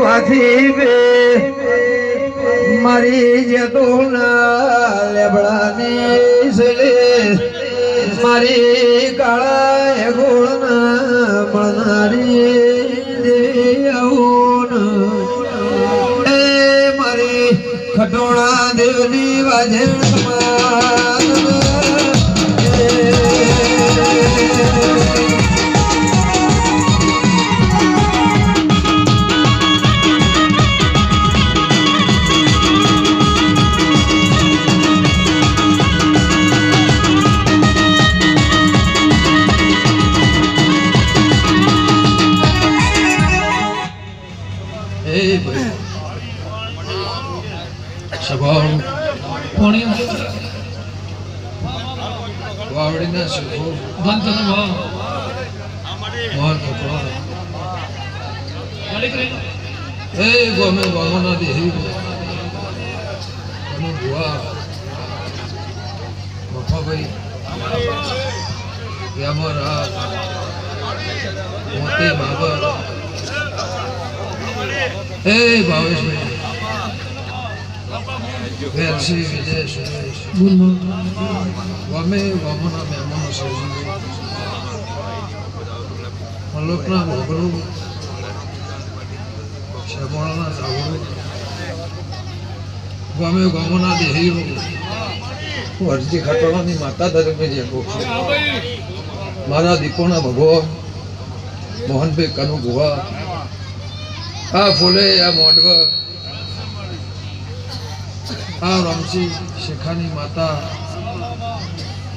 પાછી બે મારી જતોના લેબડાની સલે મારી કાળા ગોળના મળનારી દેવી આવું એ મારી ખટોણા દેવની વાજણ વાવડીના સુખો ધન ભાવ મોહન ખટોળા એ ગોમે ગોમના દેહી અને બુઆ મફાભાઈ યામરા મોતે બાબર એ ભાવેશભાઈ વેરસી વિજય સુરેશ વમે વમના મહેમાનો સર્જી મલોકના ભોગરું શમોળાના સાવરું વમે વમના દેહીરો વર્જી ખટોળાની માતા તરીકે જે મારા દીપોના ભગવાન મોહનભાઈ કનુ ગુવા આ ફૂલે આ મોડવા આ રમસી શેખાની માતા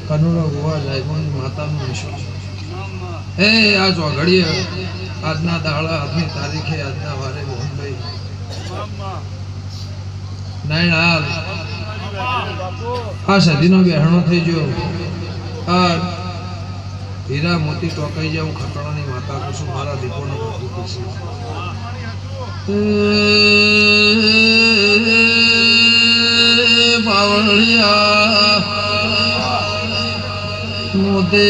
કનુનો ગુવા જાયમોની માતાનું વિશ્વ હે આ ચોઘડીએ આજના દાડા આજની તારીખે આજના વારે મોહનભાઈ નાયણ આ સદીનો બહેણો થઈ ગયો આ હીરા મોતી ટોકાઈ જાઉં ખટોળાની માતા કુસુમ મારા દીપોનો બધું કુસુમ પાવળિયા મોતે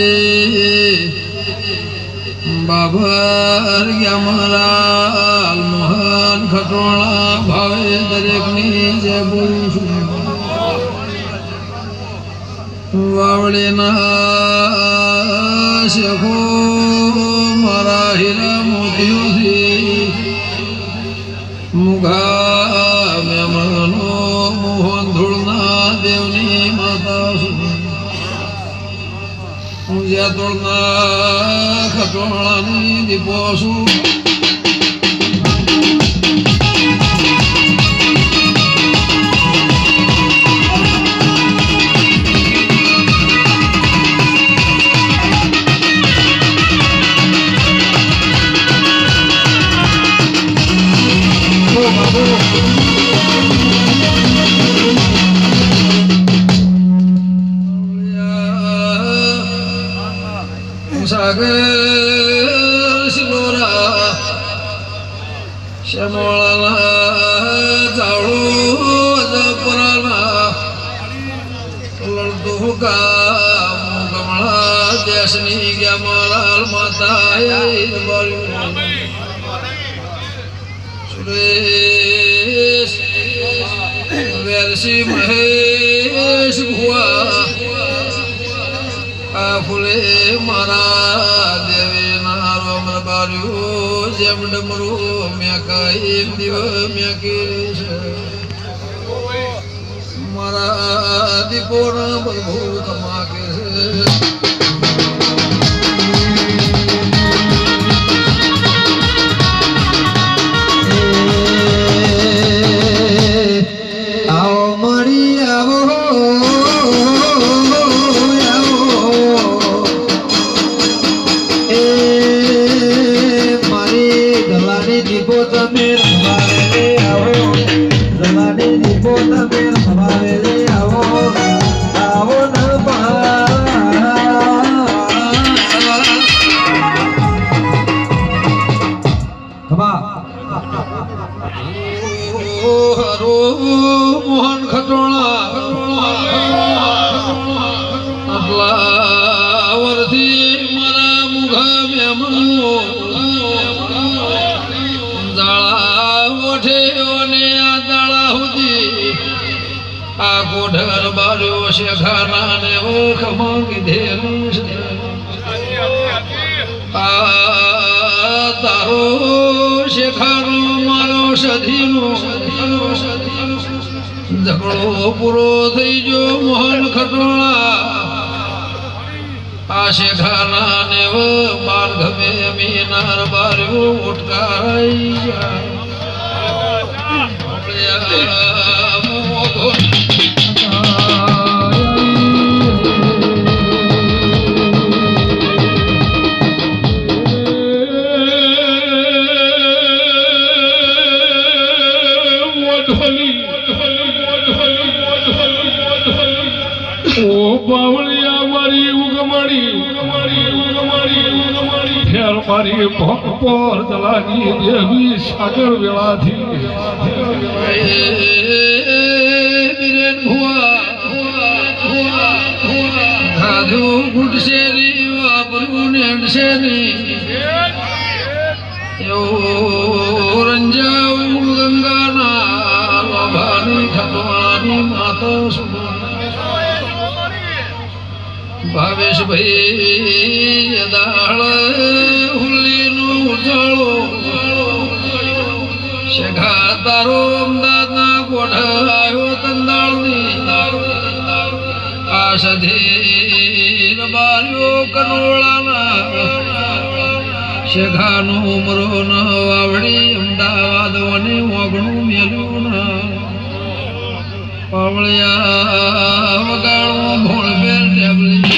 બાબર યમરાલ મોહન ખટોળા ભાવે દરેકની જય બોલું છું વાવળીના શેખો મારા હીરા મોતીઓથી મુઘા મેમનો મોહન ધૂળના દેવની માતા પૂજા ધૂળના ખટોળાની દીપો છું સાગર સિલોરા શ્યામોળાના ચાવડું જપરાના લડતું કામ કમળા દેશની ગયા માલાલ માતા સુરેશ વેરસી મહેશ ભુવા આ ફૂલે મારા દેવીના રોમર બાર્યું જેમ ડમરું મેં કઈ દિવ મેં કીરી છે મારા દીપોના બધું કમાકે છે મોહન ખટોળા આટલા વર્ષથી મારા મુખા મેમનો જાળા ઓઠે અને આ દાળા સુધી આ કોઢર બાર્યો છે ખાના ને ઓખ માંગી ધેરું આ તારો શેખાનો મારો સધીનો ઝઘડો પૂરો થઈ જો મોહન ખટોળા આ શેખાના ને બાર ગમે મીનાર બાર્યો ઉટકાઈ મારી પર ચલાની દેવી સાગર વેળાથી ખાધું ગુડશે ની વાપરું નેડશે ની એવું રંજાવું ગંગાના લોભાની ખતવાની માતા સુગા ભાવેશ ભાઈ દાળ હુલ્લીનું ઉજાળો શેખા તારો અમદાવાદના કોઠાયો તંદાળની આ સધીર બાર્યો કનોળાના શેખાનું ઉમરો ન વાવડી અમદાવાદ વને ઓગણું મેલ્યું ના પાવળિયા વગાડવું ભોળ બેર ટેબલી